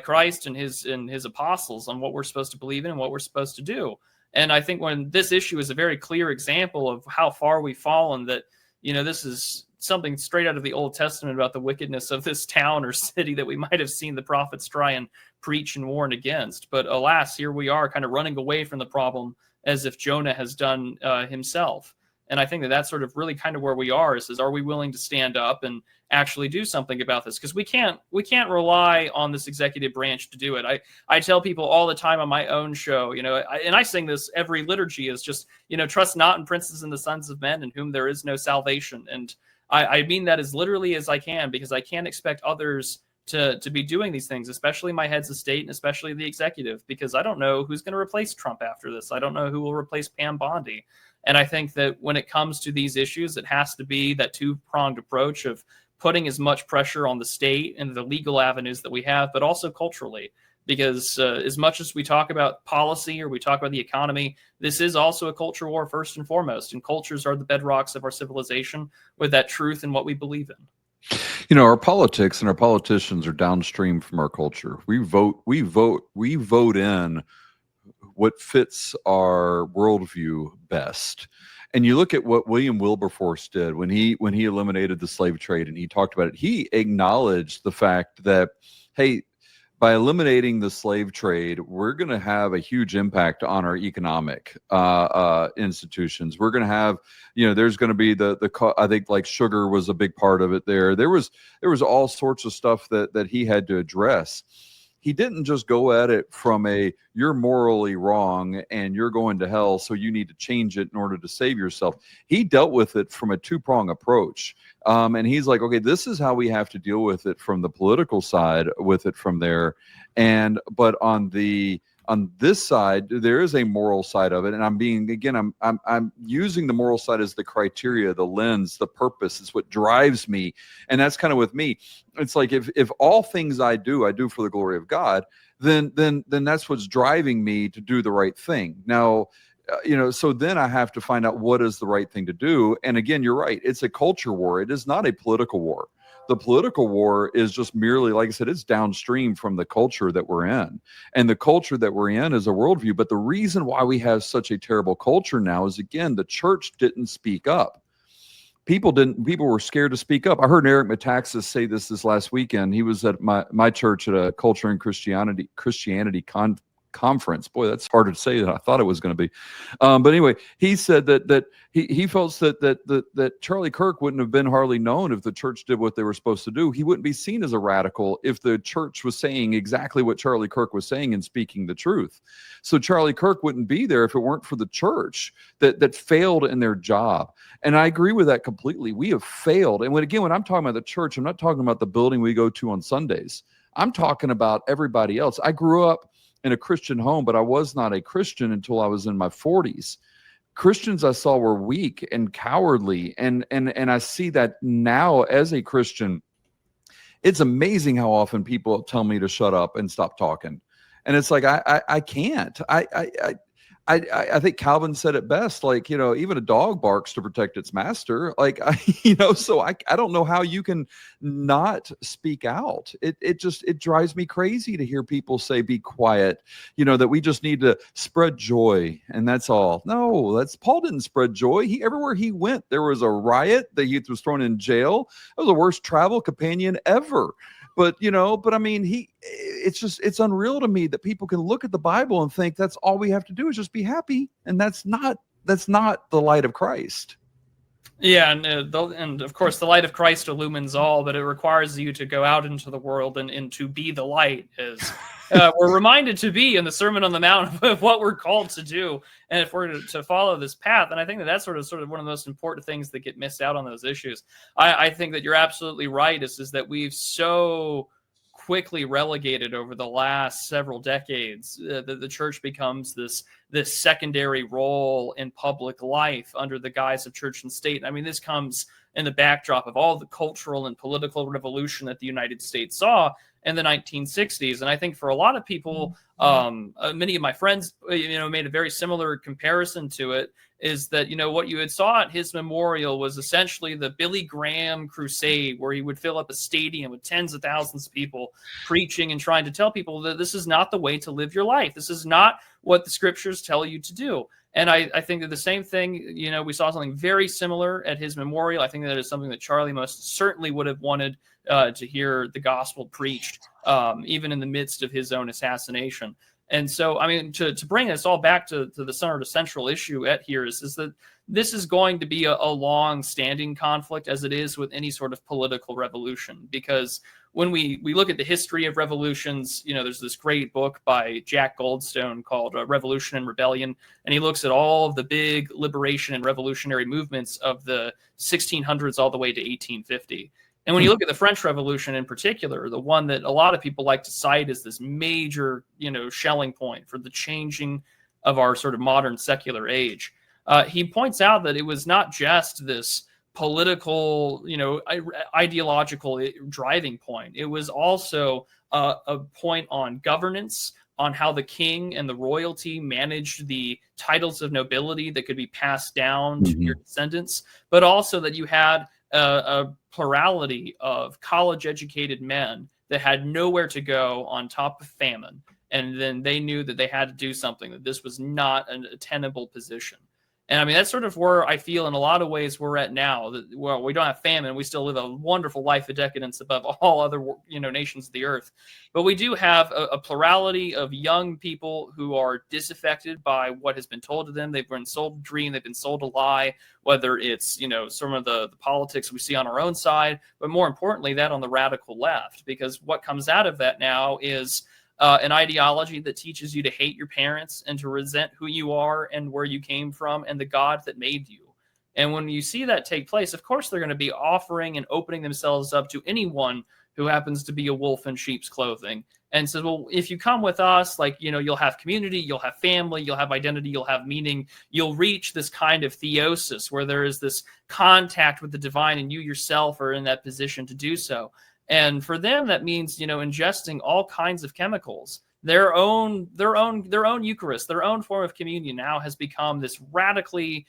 Christ and his apostles on what we're supposed to believe in and what we're supposed to do. And I think when this issue is a very clear example of how far we've fallen, that, this is something straight out of the Old Testament about the wickedness of this town or city that we might have seen the prophets try and preach and warn against. But alas, here we are kind of running away from the problem as if Jonah has done himself. And I think that that's sort of really kind of where we are is are we willing to stand up and actually do something about this? Because we can't rely on this executive branch to do it. I tell people all the time on my own show, and I sing this every liturgy, is just, trust not in princes and the sons of men in whom there is no salvation. And I mean that as literally as I can, because I can't expect others to be doing these things, especially my heads of state and especially the executive, because I don't know who's going to replace Trump after this. I don't know who will replace Pam Bondi. And I think that when it comes to these issues, it has to be that two-pronged approach of putting as much pressure on the state and the legal avenues that we have, but also culturally, because as much as we talk about policy or we talk about the economy, this is also a culture war first and foremost. And cultures are the bedrocks of our civilization, with that truth and what we believe in. Our politics and our politicians are downstream from our culture. We vote in what fits our worldview best. And you look at what William Wilberforce did when he eliminated the slave trade, and he talked about it. He acknowledged the fact that, hey, by eliminating the slave trade, we're going to have a huge impact on our economic institutions. We're going to have, there's going to be I think like sugar was a big part of it there. There was all sorts of stuff that he had to address. He didn't just go at it from you're morally wrong and you're going to hell, so you need to change it in order to save yourself. He dealt with it from a two-prong approach. And he's like, okay, this is how we have to deal with it from the political side, with it from there. But on this side, there is a moral side of it. And I'm using the moral side as the criteria, the lens, the purpose is what drives me. And that's kind of with me. It's like, if all things I do for the glory of God, then that's what's driving me to do the right thing. Now, so then I have to find out what is the right thing to do. And again, you're right. It's a culture war. It is not a political war. The political war is just merely, like I said, it's downstream from the culture that we're in. And the culture that we're in is a worldview. But the reason why we have such a terrible culture now is, again, the church didn't speak up. People were scared to speak up. I heard Eric Metaxas say this last weekend. He was at my church at a Culture and Christianity conference. Boy, that's harder to say than I thought it was going to be. But anyway, he said that he felt that Charlie Kirk wouldn't have been hardly known if the church did what they were supposed to do. He wouldn't be seen as a radical if the church was saying exactly what Charlie Kirk was saying and speaking the truth. So Charlie Kirk wouldn't be there if it weren't for the church that failed in their job. And I agree with that completely. We have failed. And when I'm talking about the church, I'm not talking about the building we go to on Sundays. I'm talking about everybody else. I grew up in a Christian home, but I was not a Christian until I was in my 40s. Christians I saw were weak and cowardly, and I see that now as a Christian. It's amazing how often people tell me to shut up and stop talking, and it's like I can't. I think Calvin said it best, like, even a dog barks to protect its master. Like, so I don't know how you can not speak out. It drives me crazy to hear people say, be quiet, that we just need to spread joy. And that's all. No, Paul didn't spread joy. Everywhere he went, there was a riot. That he was thrown in jail. That was the worst travel companion ever. But I mean, it's unreal to me that people can look at the Bible and think that's all we have to do is just be happy. And that's not the light of Christ. Yeah. And of course, the light of Christ illumines all, but it requires you to go out into the world and to be the light, as we're reminded to be in the Sermon on the Mount of what we're called to do. And if we're to follow this path, and I think that's sort of one of the most important things that get missed out on those issues. I think that you're absolutely right, is that we've so quickly relegated over the last several decades that the church becomes this secondary role in public life under the guise of church and state. I mean, this comes in the backdrop of all the cultural and political revolution that the United States saw in the 1960s. And I think for a lot of people, many of my friends, made a very similar comparison to it, is that, what you had saw at his memorial was essentially the Billy Graham crusade, where he would fill up a stadium with tens of thousands of people preaching and trying to tell people that this is not the way to live your life. This is not what the scriptures tell you to do. And I think that the same thing, we saw something very similar at his memorial. I think that is something that Charlie most certainly would have wanted to hear the gospel preached, even in the midst of his own assassination. And so, I mean, to bring us all back to the central issue at here is that this is going to be a long-standing conflict, as it is with any sort of political revolution. Because when we look at the history of revolutions, there's this great book by Jack Goldstone called Revolution and Rebellion, and he looks at all of the big liberation and revolutionary movements of the 1600s all the way to 1850. And when you look at the French Revolution in particular, the one that a lot of people like to cite as this major, shelling point for the changing of our sort of modern secular age, he points out that it was not just this political, ideological driving point. It was also a point on governance, on how the king and the royalty managed the titles of nobility that could be passed down to your descendants, but also that you had a plurality of college-educated men that had nowhere to go on top of famine. And then they knew that they had to do something, that this was not a tenable position. And I mean, that's sort of where I feel in a lot of ways we're at now. That, well, we don't have famine. We still live a wonderful life of decadence above all other, nations of the earth. But we do have a plurality of young people who are disaffected by what has been told to them. They've been sold a dream. They've been sold a lie, whether it's, some of the politics we see on our own side, but more importantly, that on the radical left. Because what comes out of that now is an ideology that teaches you to hate your parents and to resent who you are and where you came from and the God that made you. And when you see that take place, of course, they're going to be offering and opening themselves up to anyone who happens to be a wolf in sheep's clothing and says, well, if you come with us, you'll have community, you'll have family, you'll have identity, you'll have meaning, you'll reach this kind of theosis where there is this contact with the divine and you yourself are in that position to do so. And for them, that means, ingesting all kinds of chemicals. Their own Eucharist, their own form of communion now has become this radically,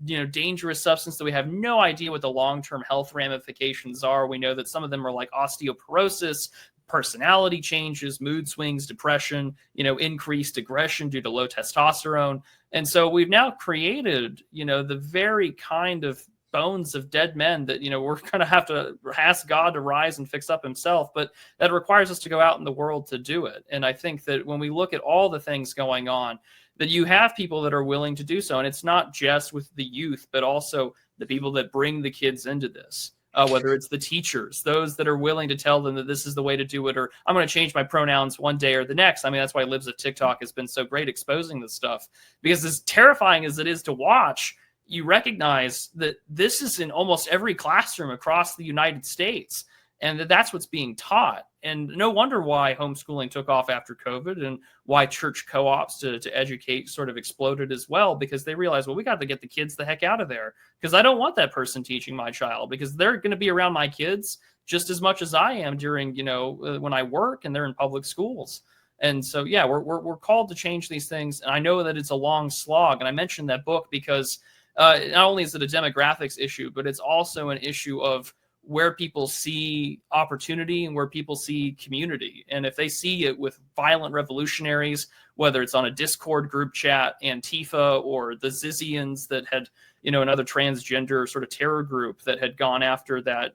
dangerous substance that we have no idea what the long-term health ramifications are. We know that some of them are like osteoporosis, personality changes, mood swings, depression, increased aggression due to low testosterone. And so we've now created, the very kind of bones of dead men that, we're going to have to ask God to rise and fix up himself, but that requires us to go out in the world to do it. And I think that when we look at all the things going on, that you have people that are willing to do so. And it's not just with the youth, but also the people that bring the kids into this. Whether it's the teachers, those that are willing to tell them that this is the way to do it, or I'm going to change my pronouns one day or the next. I mean, that's why Libs of TikTok has been so great exposing this stuff, because as terrifying as it is to watch, you recognize that this is in almost every classroom across the United States, and that's what's being taught. And no wonder why homeschooling took off after COVID and why church co-ops to educate sort of exploded as well, because they realized, well, we got to get the kids the heck out of there, because I don't want that person teaching my child, because they're going to be around my kids just as much as I am during, when I work and they're in public schools. And so, yeah, we're called to change these things. And I know that it's a long slog. And I mentioned that book because not only is it a demographics issue, but it's also an issue of where people see opportunity and where people see community. And if they see it with violent revolutionaries, whether it's on a Discord group chat, Antifa, or the Zizians that had, another transgender sort of terror group that had gone after that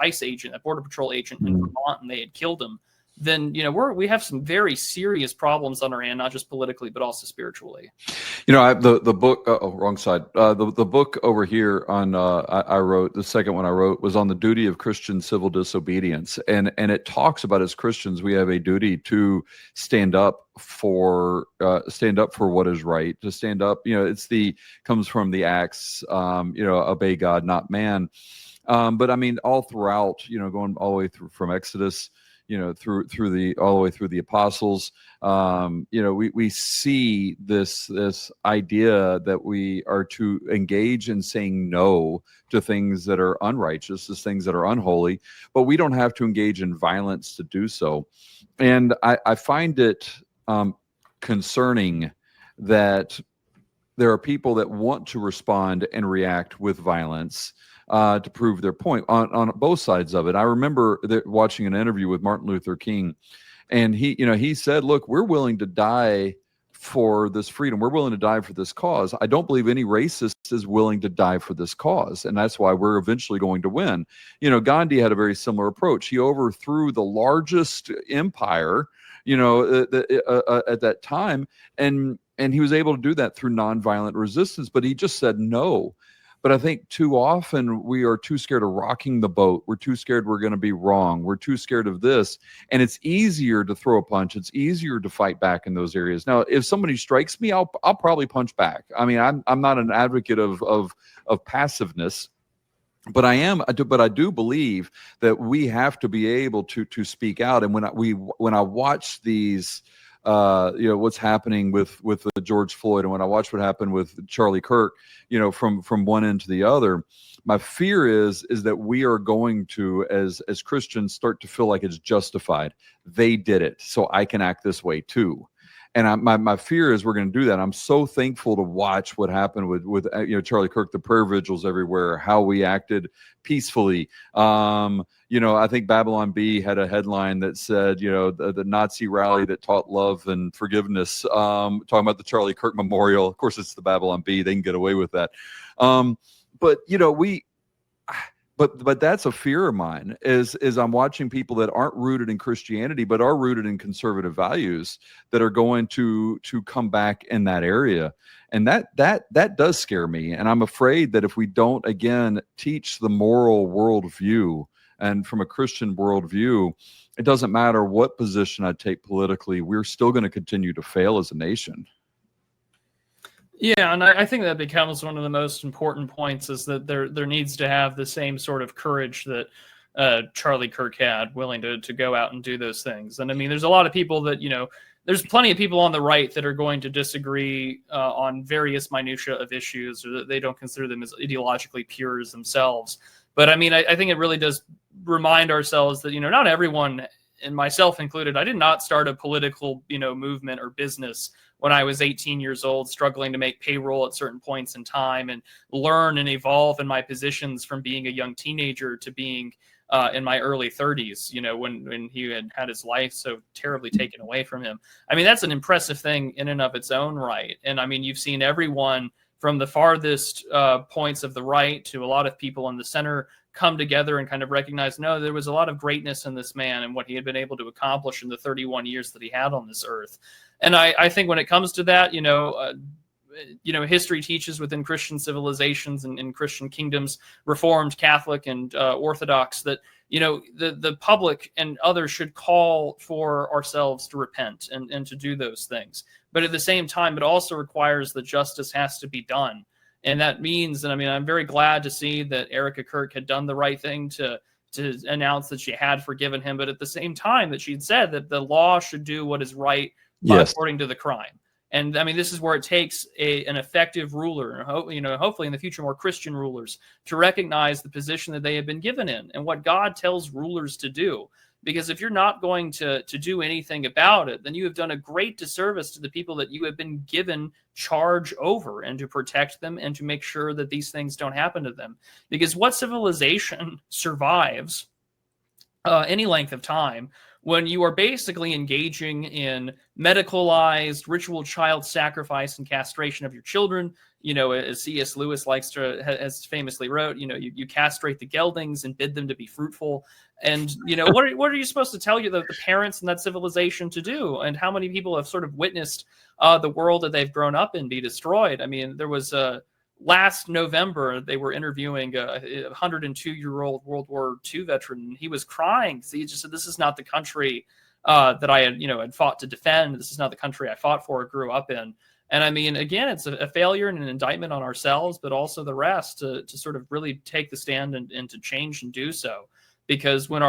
ICE agent, that Border Patrol agent in Vermont, and they had killed him, then we have some very serious problems on our hand, not just politically but also spiritually. The book. Wrong side. The book over here on I wrote, the second one I wrote was on the duty of Christian civil disobedience, and it talks about, as Christians we have a duty to stand up for what is right, to stand up. Comes from the Acts. Obey God, not man. But I mean, all throughout, going all the way through from Exodus, through all the way through the apostles, we see this idea that we are to engage in saying no to things that are unrighteous, to things that are unholy, but we don't have to engage in violence to do so. And I find it concerning that there are people that want to respond and react with violence to prove their point on both sides of it. I remember watching an interview with Martin Luther King, and he said, look, we're willing to die for this freedom. We're willing to die for this cause. I don't believe any racist is willing to die for this cause, and that's why we're eventually going to win. Gandhi had a very similar approach. He overthrew the largest empire, at that time, and he was able to do that through nonviolent resistance, but he just said no. But I think too often we are too scared of rocking the boat. We're too scared we're going to be wrong. We're too scared of this. And it's easier to throw a punch. It's easier to fight back in those areas. Now, if somebody strikes me, I'll probably punch back. I mean, I'm not an advocate of passiveness, but I do believe that we have to be able to speak out. And when I watch these what's happening with George Floyd, and when I watch what happened with Charlie Kirk, from one end to the other, my fear is that we are going to, as Christians, start to feel like it's justified. They did it, so I can act this way too. And my fear is we're going to do that. I'm so thankful to watch what happened with Charlie Kirk, the prayer vigils everywhere, how we acted peacefully. I think Babylon Bee had a headline that said, the Nazi rally that taught love and forgiveness, talking about the Charlie Kirk Memorial. Of course, it's the Babylon Bee. They can get away with that. But that's a fear of mine is I'm watching people that aren't rooted in Christianity, but are rooted in conservative values that are going to come back in that area. And that does scare me. And I'm afraid that if we don't, again, teach the moral worldview, and from a Christian worldview, it doesn't matter what position I take politically, we're still going to continue to fail as a nation. Yeah, and I think that becomes one of the most important points, is that there needs to have the same sort of courage that Charlie Kirk had, willing to go out and do those things. And I mean, there's a lot of people that, there's plenty of people on the right that are going to disagree on various minutiae of issues, or that they don't consider them as ideologically pure as themselves. But I mean, I think it really does remind ourselves that, not everyone, and myself included, I did not start a political, movement or business when I was 18 years old, struggling to make payroll at certain points in time and learn and evolve in my positions from being a young teenager to being in my early 30s, when he had his life so terribly taken away from him. I mean, that's an impressive thing in and of its own right. And I mean, you've seen everyone from the farthest points of the right to a lot of people in the center come together and kind of recognize, no, there was a lot of greatness in this man and what he had been able to accomplish in the 31 years that he had on this earth. And I think when it comes to that, history teaches within Christian civilizations and in Christian kingdoms, Reformed, Catholic, and Orthodox, that, the public and others should call for ourselves to repent and to do those things. But at the same time, it also requires that justice has to be done. And that means, and I mean, I'm very glad to see that Erica Kirk had done the right thing to announce that she had forgiven him, but at the same time that she'd said that the law should do what is right, yes, according to the crime. And I mean, this is where it takes an effective ruler, hopefully in the future more Christian rulers, to recognize the position that they have been given in and what God tells rulers to do. Because if you're not going to do anything about it, then you have done a great disservice to the people that you have been given charge over, and to protect them and to make sure that these things don't happen to them. Because what civilization survives any length of time when you are basically engaging in medicalized ritual child sacrifice and castration of your children? As C.S. Lewis has famously wrote, you castrate the geldings and bid them to be fruitful. And, what are you supposed to tell the parents in that civilization to do? And how many people have sort of witnessed the world that they've grown up in be destroyed? I mean, there was last November, they were interviewing a 102-year-old World War II veteran, and he was crying. So he just said, "This is not the country that I had fought to defend. This is not the country I fought for or grew up in." And I mean, again, it's a failure and an indictment on ourselves, but also the rest to sort of really take the stand and to change and do so. Because when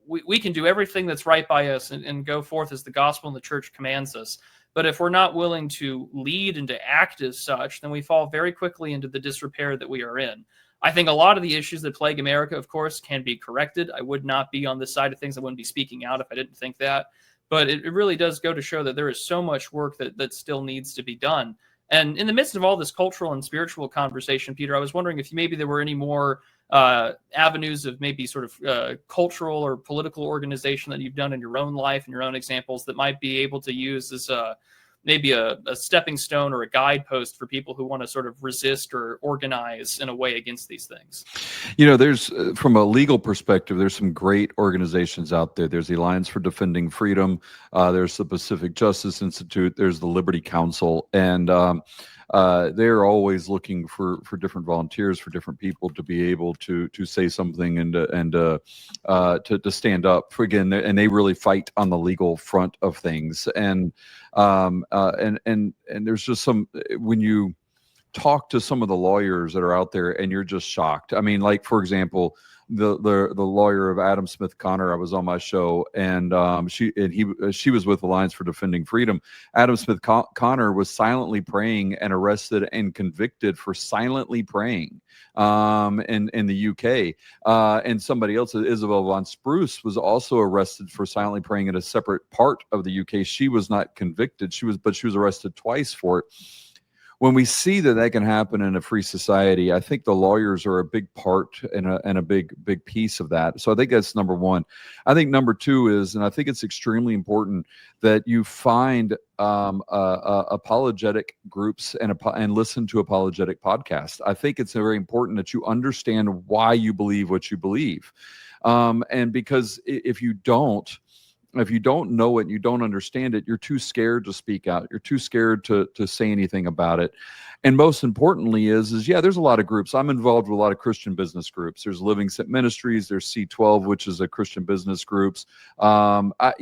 we can do everything that's right by us and go forth as the gospel and the church commands us. But if we're not willing to lead and to act as such, then we fall very quickly into the disrepair that we are in. I think a lot of the issues that plague America, of course, can be corrected. I would not be on this side of things. I wouldn't be speaking out if I didn't think that. But it really does go to show that there is so much work that still needs to be done. And in the midst of all this cultural and spiritual conversation, Peter, I was wondering if maybe there were any more avenues of maybe sort of cultural or political organization that you've done in your own life and your own examples that might be able to use as maybe a stepping stone or a guidepost for people who want to sort of resist or organize in a way against these things. There's from a legal perspective, there's some great organizations out there. There's the Alliance for Defending Freedom. There's the Pacific Justice Institute. There's the Liberty Council. And they're always looking for different volunteers, for different people to be able to say something and to stand up for, again, and they really fight on the legal front of things. And there's just some, when you talk to some of the lawyers that are out there, and you're just shocked. I mean, like, for example, the lawyer of Adam Smith Connor, I was on my show, and she was with Alliance for Defending Freedom. Adam Smith Connor was silently praying and arrested and convicted for silently praying in the UK. And somebody else, Isabel von Spruce, was also arrested for silently praying in a separate part of the UK. She was not convicted. But she was arrested twice for it. When we see that can happen in a free society, I think the lawyers are a big part and a big piece of that. So I think that's number one. I think number two is, and I think it's extremely important, that you find apologetic groups and listen to apologetic podcasts. I think it's very important that you understand why you believe what you believe. And because if you don't know it and you don't understand it, you're too scared to speak out. You're too scared to say anything about it. And most importantly is there's a lot of groups. I'm involved with a lot of Christian business groups. There's Living Sept Ministries. There's C12, which is a Christian business groups. There's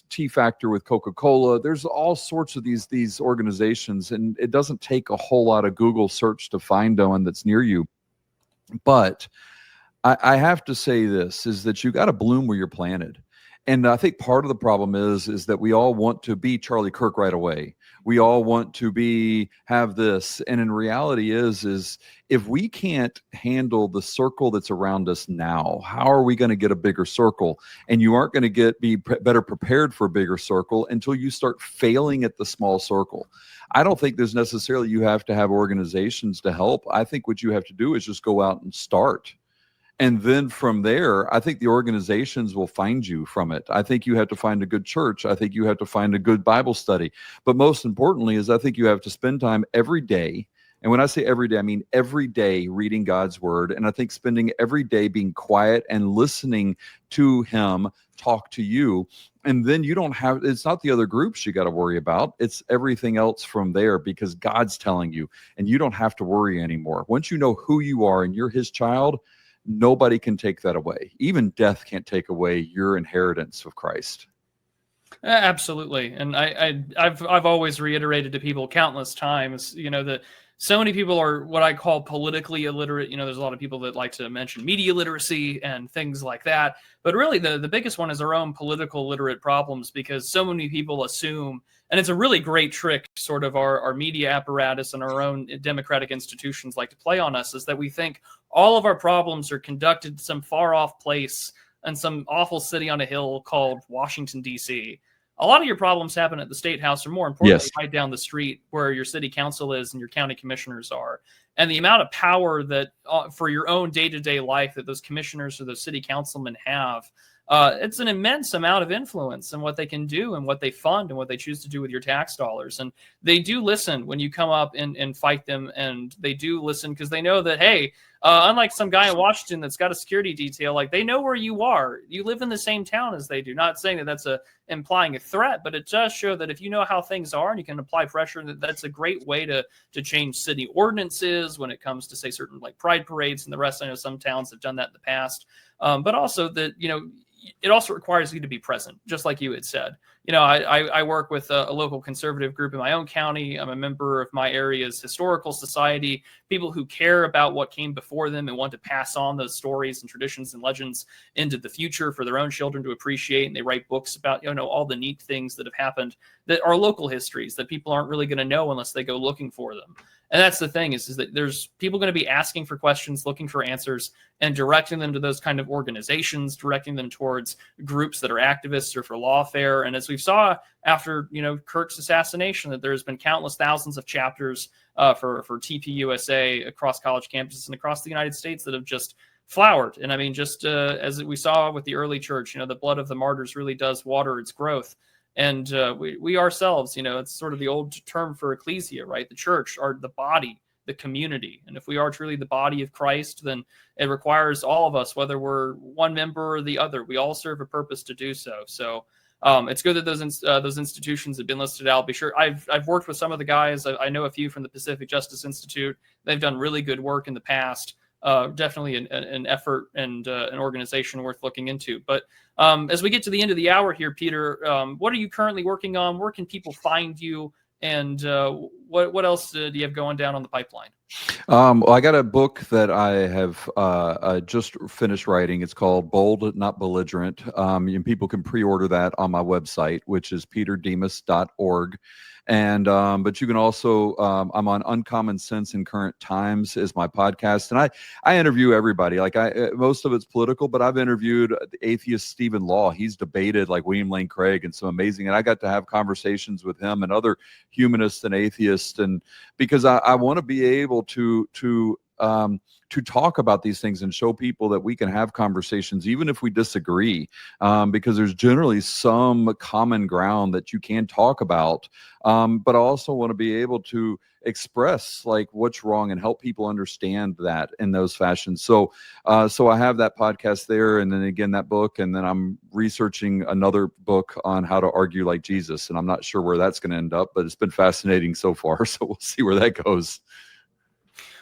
T Factor with Coca-Cola. There's all sorts of these organizations, and it doesn't take a whole lot of Google search to find one that's near you. But I have to say this, is that you got to bloom where you're planted. And I think part of the problem is that we all want to be Charlie Kirk right away. We all want to have this. And in reality is if we can't handle the circle that's around us now, how are we going to get a bigger circle? And you aren't going to be better prepared for a bigger circle until you start failing at the small circle. I don't think there's necessarily you have to have organizations to help. I think what you have to do is just go out and start. And then from there, I think the organizations will find you from it. I think you have to find a good church. I think you have to find a good Bible study. But most importantly is I think you have to spend time every day. And when I say every day, I mean every day reading God's word. And I think spending every day being quiet and listening to him talk to you. And then it's not the other groups you got to worry about. It's everything else from there, because God's telling you, and you don't have to worry anymore. Once you know who you are and you're his child, nobody can take that away. Even death can't take away your inheritance of Christ. Absolutely. And I've always reiterated to people countless times, that so many people are what I call politically illiterate. There's a lot of people that like to mention media literacy and things like that. But really the biggest one is our own political literate problems, because so many people assume, and it's a really great trick sort of our media apparatus and our own democratic institutions like to play on us, is that we think all of our problems are conducted in some far off place in some awful city on a hill called Washington, D.C. A lot of your problems happen at the State House, or more importantly, right down the street where your city council is and your county commissioners are. And the amount of power that for your own day-to-day life that those commissioners or those city councilmen have, it's an immense amount of influence in what they can do and what they fund and what they choose to do with your tax dollars. And they do listen when you come up and fight them. And they do listen because they know that, hey, unlike some guy in Washington that's got a security detail, like they know where you are. You live in the same town as they do. Not saying that that's implying a threat, but it does show that if you know how things are and you can apply pressure, that's a great way to change city ordinances when it comes to, say, certain like pride parades and the rest. I know some towns have done that in the past, but also that, it also requires you to be present, just like you had said. I work with a local conservative group in my own county. I'm a member of my area's historical society, people who care about what came before them and want to pass on those stories and traditions and legends into the future for their own children to appreciate. And they write books about, all the neat things that have happened that are local histories that people aren't really going to know unless they go looking for them. And that's the thing is that there's people going to be asking for questions, looking for answers, and directing them to those kind of organizations, directing them towards groups that are activists or for lawfare. And as we saw after, Kirk's assassination, that there's been countless thousands of chapters for TPUSA across college campuses and across the United States that have just flowered. And I mean, just as we saw with the early church, the blood of the martyrs really does water its growth. And we ourselves, it's sort of the old term for ecclesia, right? The church are the body, the community. And if we are truly the body of Christ, then it requires all of us, whether we're one member or the other, we all serve a purpose to do so. So it's good that those institutions have been listed out. Be sure I've worked with some of the guys. I know a few from the Pacific Justice Institute. They've done really good work in the past. Definitely an effort and an organization worth looking into. But as we get to the end of the hour here, Peter, what are you currently working on? Where can people find you? And what else do you have going down on the pipeline? Well, I got a book that I have just finished writing. It's called Bold, Not Belligerent. And people can pre-order that on my website, which is peterdemas.org. And but you can also I'm on Uncommon Sense in Current Times is my podcast, and I interview everybody. Like most of it's political, but I've interviewed the atheist Stephen Law. He's debated like William Lane Craig and some amazing, and I got to have conversations with him and other humanists and atheists, and because I want to be able to talk about these things and show people that we can have conversations even if we disagree, because there's generally some common ground that you can talk about, but I also want to be able to express like what's wrong and help people understand that in those fashions. So I have that podcast there, and then again that book, and then I'm researching another book on how to argue like Jesus, and I'm not sure where that's going to end up, but it's been fascinating so far, so we'll see where that goes.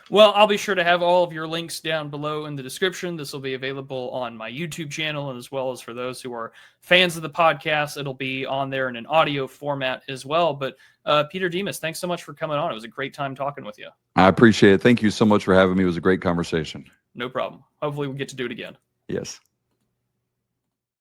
Well, I'll be sure to have all of your links down below in the description. This will be available on my YouTube channel, and as well as for those who are fans of the podcast, it'll be on there in an audio format as well. But Peter Demas, thanks so much for coming on. It was a great time talking with you. I appreciate it. Thank you so much for having me. It was a great conversation. No problem. Hopefully we'll get to do it again. Yes.